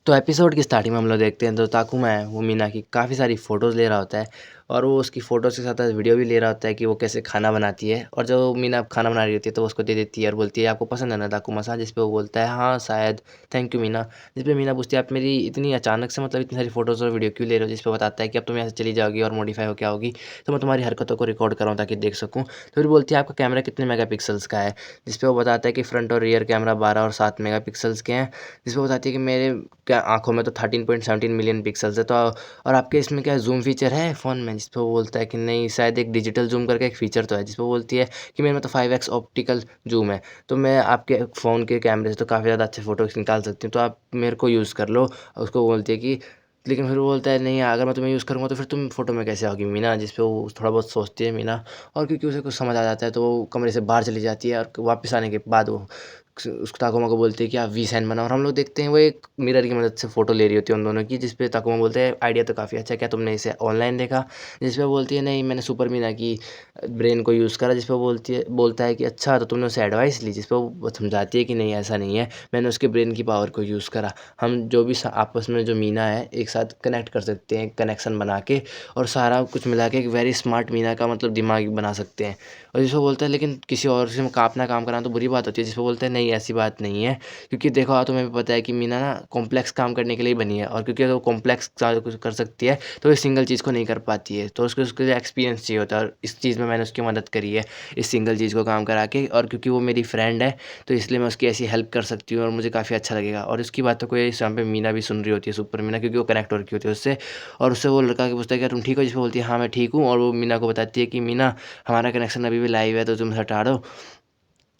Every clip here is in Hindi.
तो एपिसोड की स्टार्टिंग में हम लोग देखते हैं तो ताकुमा है वो मीना की काफ़ी सारी फ़ोटोज़ ले रहा होता है और वो उसकी फ़ोटोज़ के साथ साथ वीडियो भी ले रहा होता है कि वो कैसे खाना बनाती है। और जब मीना खाना बना रही होती है तो वो उसको दे देती है और बोलती है आपको पसंद है ना ताकुमा-सान, जिस पे वो बोलता है हाँ शायद, थैंक यू मीना। जिस पे मीना पूछती है आप मेरी इतनी अचानक से मतलब इतनी सारी फ़ोटोज़ और वीडियो क्यों ले रहे हो, जिस पे बताता है कि अब तुम यहाँ से चली जाओगी और मॉडिफ़ाई होके आओगी तो मैं तुम्हारी हरकतों को रिकॉर्ड कर रहा हूँ ताकि देख सकूँ। तो फिर बोलती है आपका कैमरा कितने मेगापिक्सल्स का है, जिस पे वो बताता है कि फ्रंट और रियर कैमरा 12 और 7 मेगापिक्सल्स के हैं। जिसमें बताती है कि मेरे क्या आँखों में तो 13.17 मिलियन पिक्सल्स है। तो और आपके इसमें क्या ज़ूम फीचर है फ़ोन में, जिस पे वो बोलता है कि नहीं शायद एक डिजिटल ज़ूम करके एक फ़ीचर तो है, जिस पे वो बोलती है कि मेरे में तो 5x ऑप्टिकल ज़ूम है, तो मैं आपके फ़ोन के कैमरे से तो काफ़ी ज़्यादा अच्छे फ़ोटोज़ निकाल सकती हूँ, तो आप मेरे को यूज़ कर लो। और उसको बोलती है कि लेकिन फिर वो बोलता है नहीं अगर मैं तुम्हें यूज़ करूँगा तो फिर तुम फ़ोटो में कैसे आओगी मीना, जिस पे वो थोड़ा बहुत सोचती है मीना। और क्योंकि उसे कुछ समझ आ जाता है तो वो कमरे से बाहर चली जाती है और वापस आने के बाद वो उसको ताकुमा को बोलते हैं कि आप वी साइन बनाओ। और हम लोग देखते हैं वो एक मिरर की मदद से फ़ोटो ले रही होती है उन दोनों की, जिस पे ताकुमा बोलते हैं आइडिया तो काफ़ी अच्छा है, क्या तुमने इसे ऑनलाइन देखा, जिस पे बोलती है नहीं मैंने सुपर मीना की ब्रेन को यूज़ करा, जिस पे बोलता है कि अच्छा तो तुमने उससे एडवाइस ली, जिस पे वो समझाती है कि नहीं ऐसा नहीं है, मैंने उसके ब्रेन की पावर को यूज़ करा। हम जो भी आपस में जो मीना है एक साथ कनेक्ट कर सकते हैं कनेक्शन बना के, और सारा कुछ मिला के एक वेरी स्मार्ट मीना का मतलब दिमाग बना सकते हैं। और जिसको बोलता है लेकिन किसी और से अपना काम कराना तो बुरी बात होती है, जिसपे बोलते हैं नहीं ऐसी बात नहीं है, क्योंकि देखो तुम्हें भी पता है कि मीना ना कॉम्प्लेक्स काम करने के लिए बनी है, और क्योंकि अगर वो कॉम्प्लेक्स कुछ कर सकती है तो वो सिंगल चीज़ को नहीं कर पाती है, तो उसको उसके लिए एक्सपीरियंस चाहिए होता है, और इस चीज़ में मैंने उसकी मदद करी है इस सिंगल चीज़ को काम करा के। और क्योंकि वो मेरी फ्रेंड है तो इसलिए मैं उसकी ऐसी हेल्प कर सकती हूँ और मुझे काफ़ी अच्छा लगेगा। और उसकी बातों को इस टाइम पे मीना भी सुन रही होती है, सुपर मीना, क्योंकि वो कनेक्ट हो रखी होती है उससे। और उससे वो लड़का के पूछता है क्या तुम ठीक हो, जिसपे बोलती है हाँ मैं ठीक हूँ। और वो मीना को बताती है कि मीना हमारा कनेक्शन अभी भी लाइव है तो तुम हटा दो।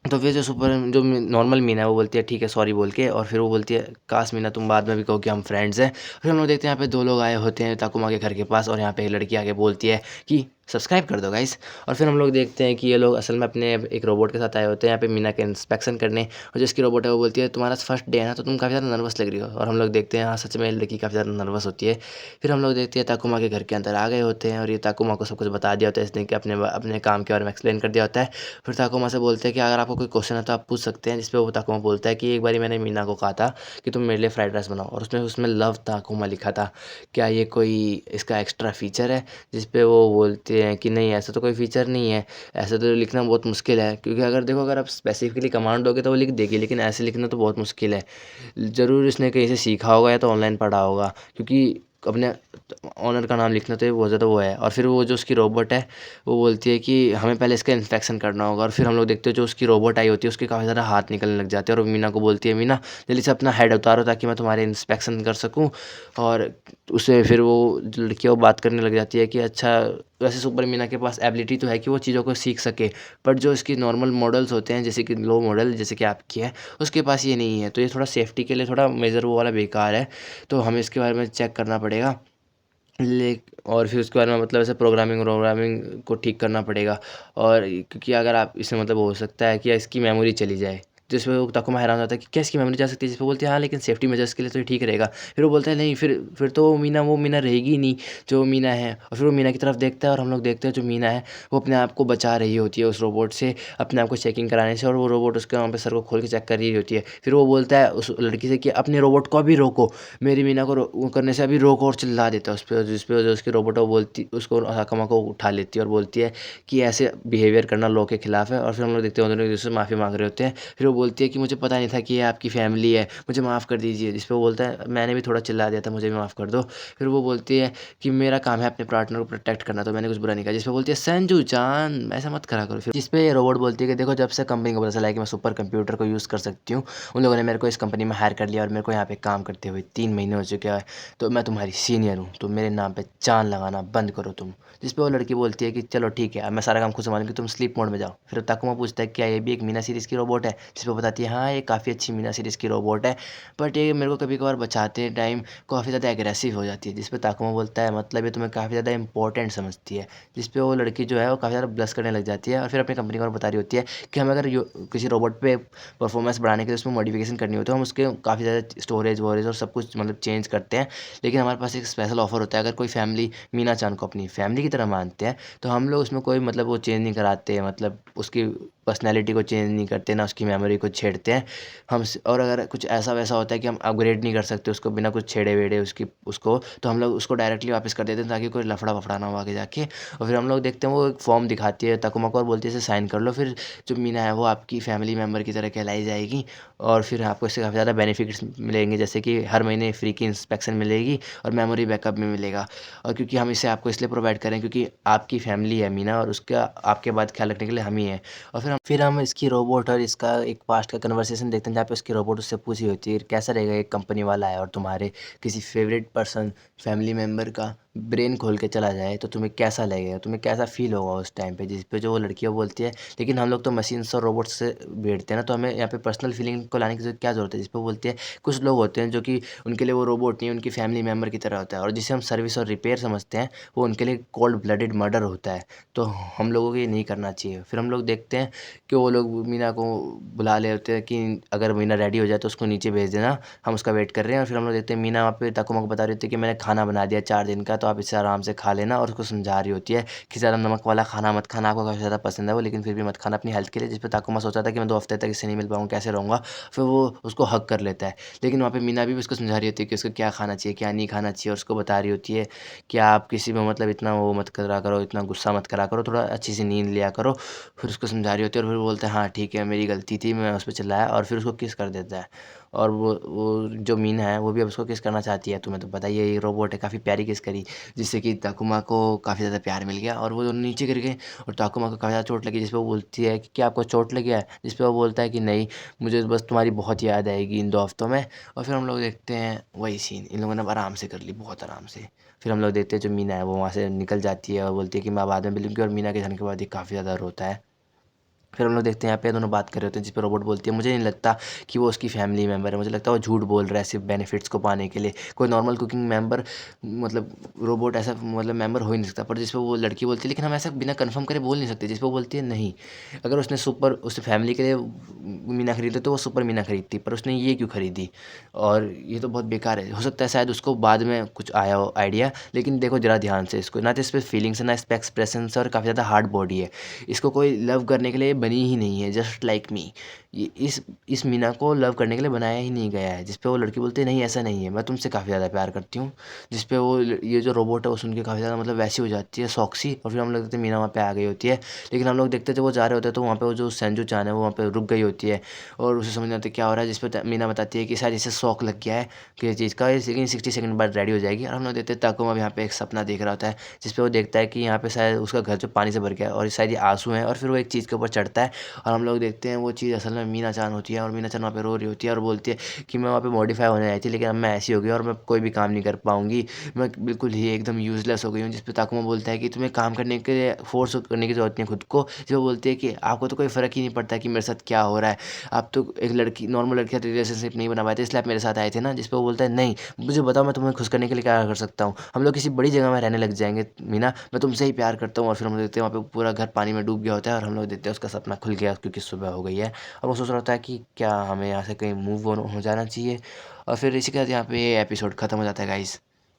तो फिर जो नॉर्मल मीना है वो बोलती है ठीक है सॉरी बोल के, और फिर वो बोलती है काश मीना तुम बाद में भी कहो कि हम फ्रेंड्स हैं। फिर हम लोग देखते हैं यहाँ पे दो लोग आए होते हैं ताकुमा के घर के पास, और यहाँ पे एक लड़की आके बोलती है कि सब्सक्राइब कर दो गाइस। और फिर हम लोग देखते हैं कि ये लोग असल में अपने एक रोबोट के साथ आए होते हैं यहाँ पे मीना के इंस्पेक्शन करने। और जिसकी रोबोट है वो बोलती है तुम्हारा फर्स्ट डे है ना तो तुम काफ़ी ज़्यादा नर्वस लग रही हो। और हम लोग देखते हैं हाँ सच में लड़की काफ़ी ज़्यादा नर्वस होती है। फिर हम लोग देखते हैं ताकुमा के घर के अंदर आ गए होते हैं, और ये ताकुमा को सब कुछ बता दिया होता है इसने, कि अपने अपने काम के बारे में एक्सप्लेन कर दिया होता है। फिर ताकुमा से बोलते हैं कि अगर आपको कोई क्वेश्चन है तो आप पूछ सकते हैं, जिस पे वो ताकुमा बोलता है कि एक बारी मैंने मीना को कहा था कि तुम मेरे लिए फ्राइड राइस बनाओ, और उसमें उसमें लव ताकुमा लिखा था, क्या ये कोई इसका एक्स्ट्रा फीचर है, जिस पे वो बोलते हैं कि नहीं ऐसा तो कोई फीचर नहीं है, ऐसा तो लिखना बहुत मुश्किल है, क्योंकि अगर देखो अगर आप स्पेसिफिकली कमांड दोगे तो वो लिख देगी, लेकिन ऐसे लिखना तो बहुत मुश्किल है। ज़रूर इसने कहीं से सीखा होगा या तो ऑनलाइन पढ़ा होगा, क्योंकि अपने ऑनर का नाम लिखना तो ये बहुत ज़्यादा वो है। और फिर वो जो उसकी रोबोट है वो बोलती है कि हमें पहले इसका इंस्पेक्शन करना होगा। और फिर हम लोग देखते हैं जो उसकी रोबोट आई होती है उसके काफ़ी ज़्यादा हाथ निकलने लग जाते हैं, और वो मीना को बोलती है मीना जल्दी से अपना हेड उतारो ताकि मैं तुम्हारे इंस्पेक्शन कर सकूं। और उससे फिर वो लड़कियाँ वो बात करने लग जाती है कि अच्छा वैसे सुपर मीना के पास एबिलिटी तो है कि वो चीज़ों को सीख सके, बट जो इसकी नॉर्मल मॉडल्स होते हैं जैसे कि लो मॉडल जैसे कि आपकी है उसके पास ये नहीं है, तो ये थोड़ा सेफ्टी के लिए थोड़ा मेजर वो वाला बेकार है, तो हमें इसके बारे में चेक करना पड़ेगा। ले और फिर उसके बारे में मतलब ऐसे प्रोग्रामिंग व्रोग्रामिंग को ठीक करना पड़ेगा। और क्योंकि अगर आप इससे मतलब हो सकता है कि इसकी मेमोरी चली जाए, जिसमें वो ताकुमा हैरान होता है कि क्या इसकी मेमोरी जा सकती है, जिस पे बोलते हैं हाँ लेकिन सेफ्टी मेजर्स के लिए तो ये ठीक रहेगा। फिर वो बोलता है नहीं फिर तो वो मीना रहेगी ही नहीं जो मीना है। और फिर वो मीना की तरफ देखता है और हम लोग देखते हैं जो मीना है वो अपने आप को बचा रही होती है उस रोबोट से, अपने आप को चेकिंग कराने से, और वो रोबोट उसके वहाँ पे सर को खोल के चेक कर रही होती है। फिर वो बोलता है उस लड़की से कि अपने रोबोट को अभी रोको, मेरी मीना को वो करने से अभी रोको, और चिल्ला देता है उस पर, जिस पे जो उसकी रोबोट है वो बोलती उसको हकामा को उठा लेती है और बोलती है कि ऐसे बिहेवियर करना लॉ के खिलाफ है। और फिर हम लोग देखते हैं दोनों एक दूसरे से माफ़ी मांग रहे होते हैं। फिर वो बोलती है कि मुझे पता नहीं था कि ये आपकी फैमिली है, मुझे माफ़ कर दीजिए, जिस पे वो बोलता है मैंने भी थोड़ा चिल्ला दिया था, मुझे भी माफ़ कर दो। फिर वो बोलती है कि मेरा काम है अपने पार्टनर को प्रोटेक्ट करना, तो मैंने कुछ बुरा नहीं कहा, जिस पे बोलती है संजू जान ऐसा मत करा करो। फिर जिस पे रोबोट बोलती है कि देखो जब से कंपनी को पता चला है कि मैं सुपर कंप्यूटर को यूज़ कर सकती हूँ, उन लोगों ने मेरे को इस कंपनी में हायर कर लिया और मेरे को यहाँ पे काम करते हुए 3 महीने हो चुके हैं, तो मैं तुम्हारी सीनियर हूँ, तो मेरे नाम पे चाँद लगाना बंद करो तुम। जिस पे वो लड़की बोलती है कि चलो ठीक है अब मैं सारा काम खुद संभालूंगी, तुम स्लीप मोड में जाओ। फिर ताकुमा पूछता है क्या ये भी एक मीना सीरीज़ की रोबोट है, जिस पे बताती है हाँ ये काफ़ी अच्छी मीना सीरीज़ की रोबोट है, बट ये मेरे को कभी कभार बचाते टाइम काफ़ी ज़्यादा एग्रेसिव हो जाती है। जिस पे ताकुमा बोलता है मतलब ये तुम्हें काफ़ी ज़्यादा इंपॉर्टेंट समझती है, जिस पे वो लड़की जो है वो काफ़ी ज़्यादा ब्लश करने लग जाती है। और फिर अपनी कंपनी को बता रही होती है कि हमें अगर किसी रोबोट पे परफॉर्मेंस बढ़ाने के लिए उसमें मॉडिफिकेशन करनी हो तो हम उसके काफ़ी ज़्यादा स्टोरेज वोरेज और सब कुछ मतलब चेंज करते हैं, लेकिन हमारे पास एक स्पेशल ऑफर होता है अगर कोई फैमिली मीना चांद को अपनी फैमिली की तरह मानते हैं तो हम लोग उसमें कोई मतलब वो चेंज नहीं कराते, मतलब उसकी पर्सनैलिटी को चेंज नहीं करते, ना उसकी मेमोरी को छेड़ते हैं और अगर कुछ ऐसा वैसा होता है कि हम अपग्रेड नहीं कर सकते उसको बिना कुछ छेड़े वेड़े उसको, तो हम लोग उसको डायरेक्टली वापस कर देते हैं ताकि कोई लफड़ा वफड़ा ना हो आगे जाके। और फिर हम लोग देखते हैं वो एक फॉर्म दिखाती है ताकुमा को और बोलती है इसे साइन कर लो, फिर जो मीना है वो आपकी फैमिली मेम्बर की तरह कहलाई जाएगी और फिर आपको इससे काफ़ी ज़्यादा बेनिफिट्स मिलेंगे, जैसे कि हर महीने फ्री की इंस्पेक्शन मिलेगी और मेमोरी बैकअप भी मिलेगा। और क्योंकि हम इसे आपको इसलिए प्रोवाइड करें क्योंकि आपकी फैमिली है मीना और उसका आपके बाद ख्याल रखने के लिए हम ही हैं। और फिर हम इसकी रोबोट और इसका एक पास्ट का कन्वर्सेशन देखते हैं जहाँ पे उसकी रोबोट उससे पूछी होती है कैसा रहेगा एक कंपनी वाला है और तुम्हारे किसी फेवरेट पर्सन फैमिली मेम्बर का ब्रेन खोल के चला जाए तो तुम्हें कैसा लगेगा, तुम्हें कैसा फील होगा उस टाइम पे। जिस पे जो वो लड़की वो बोलती है लेकिन हम लोग तो मशीन्स और रोबोट्स से बैठते हैं ना, तो हमें यहाँ पे पर्सनल फीलिंग को लाने की क्या ज़रूरत है। जिस पे वो बोलती है कुछ लोग होते हैं जो कि उनके लिए वो रोबोट नहीं उनकी फैमिली मेम्बर की तरह होता है और जिसे हम सर्विस और रिपेयर समझते हैं वो उनके लिए कोल्ड ब्लडेड मर्डर होता है। तो हम लोगों को ये नहीं करना चाहिए। फिर हम लोग देखते हैं कि वो लोग मीना को बुला ले होते हैं कि अगर मीना रेडी हो जाए तो उसको नीचे भेज देना, हम उसका वेट कर रहे हैं। और फिर हम लोग देखते हैं मीना वहाँ पे ताकुमा को बता रही होती है कि मैंने खाना बना दिया 4 दिन का, तो आप इसे आराम से खा लेना। और उसको समझा रही होती है कि ज़्यादा नमक वाला खाना मत खाना, आपको काफ़ी ज़्यादा पसंद है वो, लेकिन फिर भी मत खाना अपनी हेल्थ के लिए। जिस पर ताकुमा सोचा था कि मैं 2 हफ्ते तक इससे नहीं मिल पाऊँगा, कैसे रहूँगा। फिर वो उसको हक कर लेता है, लेकिन वहाँ पे मीना भी उसको समझा रही होती है कि उसको क्या खाना चाहिए क्या नहीं खाना चाहिए। और उसको बता रही होती है कि आप किसी में मतलब इतना वो मत करा करो, इतना गुस्सा मत करा करो, थोड़ा अच्छी सी नींद लिया करो। फिर उसको समझा रही होती है और फिर बोलते हैं हाँ ठीक है मेरी गलती थी, मैं उस पर चिल्लाया। और फिर उसको किस कर देता है और वो जो मीना है वो भी अब उसको किस करना चाहती है। तुम्हें तो पता ही है ये रोबोट है, काफ़ी प्यारी किस करी जिससे कि ताकुमा को काफ़ी ज़्यादा प्यार मिल गया और वो दोनों नीचे गिर गए और ताकुमा को काफ़ी ज़्यादा चोट लगी। जिस पे वो बोलती है कि क्या आपको चोट लगी है, जिस पे वो बोलता है कि नहीं, मुझे बस तुम्हारी बहुत याद आएगी इन 2 हफ्तों में। और फिर हम लोग देखते हैं वही सीन इन लोगों ने आराम से कर ली, बहुत आराम से। फिर हम लोग देखते हैं जो मीना है वो वहाँ से निकल जाती है और बोलती है कि मैं बाद में मिलूंगी, और मीना के जाने के बाद ये काफ़ी ज़्यादा रोता है। फिर हम लोग देखते हैं यहाँ पे दोनों बात कर रहे होते हैं जिस पे रोबोट बोलती है मुझे नहीं लगता कि वो उसकी फैमिली मेम्बर है, मुझे लगता है वो झूठ बोल रहा है सिर्फ बेनिफिट्स को पाने के लिए। कोई नॉर्मल कुकिंग मेम्बर मतलब रोबोट ऐसा मतलब मेम्बर हो ही नहीं सकता। पर जिस पे वो लड़की बोलती है लेकिन हम ऐसा बिना कंफर्म करे बोल नहीं सकते। जिस पे वो बोलती है नहीं, अगर उसने सुपर उससे फैमिली के लिए मीना खरीदी तो वो सुपर मीना खरीदती, पर उसने ये क्यों खरीदी। और ये तो बहुत बेकार है। हो सकता है शायद उसको बाद में कुछ आया हो आइडिया, लेकिन देखो जरा ध्यान से इसको, ना तो इस पर फीलिंग्स है ना इस पर एक्सप्रेशन है और काफ़ी ज़्यादा हार्ड बॉडी है। इसको कोई लव करने के लिए बनी ही नहीं है, जस्ट लाइक मी। ये इस मीना को लव करने के लिए बनाया ही नहीं गया है। जिस पे वो लड़की बोलती है नहीं ऐसा नहीं है, मैं तुमसे काफ़ी ज़्यादा प्यार करती हूँ। जिस पे वो ये जो रोबोट है वो सुन के काफ़ी ज़्यादा मतलब वैसी हो जाती है सॉक्सी। और फिर हम लोग देखते हैं मीना वहाँ पे आ गई होती है, लेकिन हम लोग देखते हैं जब वो जा रहे होते हैं तो वहाँ पे वो जो संजू चान है वो वहाँ पे रुक गई होती है और उसे समझ नहीं आता क्या हो रहा है। जिस पे मीना बताती है कि शायद इसे शौक लग गया है किसी चीज़ का, लेकिन 60 सेकंड बाद रेडी हो जाएगी। और हम लोग देखते हैं ताकुमा अब यहाँ पे एक सपना देख रहा होता है जिस पे वो देखता है कि यहाँ पे शायद उसका घर जो पानी से भर गया है और शायद ये आंसू हैं। और फिर वो एक चीज़ के ऊपर चढ़ता है और हम लोग देखते हैं वो चीज़ असल में मीना चान होती है। और मीना चान वहाँ पे रो रही होती है और बोलती है कि मैं वहाँ पे मॉडिफाई होने आई थी लेकिन अब मैं ऐसी हो गई और मैं कोई भी काम नहीं कर पाऊंगी, मैं बिल्कुल ही एकदम यूज़लेस हो गई हूँ। जिस पे ताकुमा बोलता है कि तुम्हें काम करने के लिए फोर्स करने की ज़रूरत नहीं है खुद को। जो बोलती है कि आपको तो कोई फ़र्क ही नहीं पड़ता कि मेरे साथ क्या हो रहा है, आप तो एक लड़की नॉर्मल लड़की के साथ रिलेशनशिप नहीं बना पाए थे इसलिए आप मेरे साथ आए थे ना। जिस पे वो बोलता है नहीं, मुझे बताओ मैं तुम्हें खुश करने के लिए क्या कर सकता हूँ, हम लोग किसी बड़ी जगह में रहने लग जाएंगे मीना, मैं तुमसे ही प्यार करता हूँ। और फिर हम लोग देखते हैं वहाँ पे पूरा घर पानी में डूब गया होता है और हम लोग देखते हैं उसका सपना खुल गया क्योंकि सुबह हो गई है। और वो सोच रहा होता है कि क्या हमें यहाँ से कहीं मूव ऑन हो जाना चाहिए। और फिर इसी के साथ यहाँ पे एपिसोड ख़त्म हो जाता है गाइस।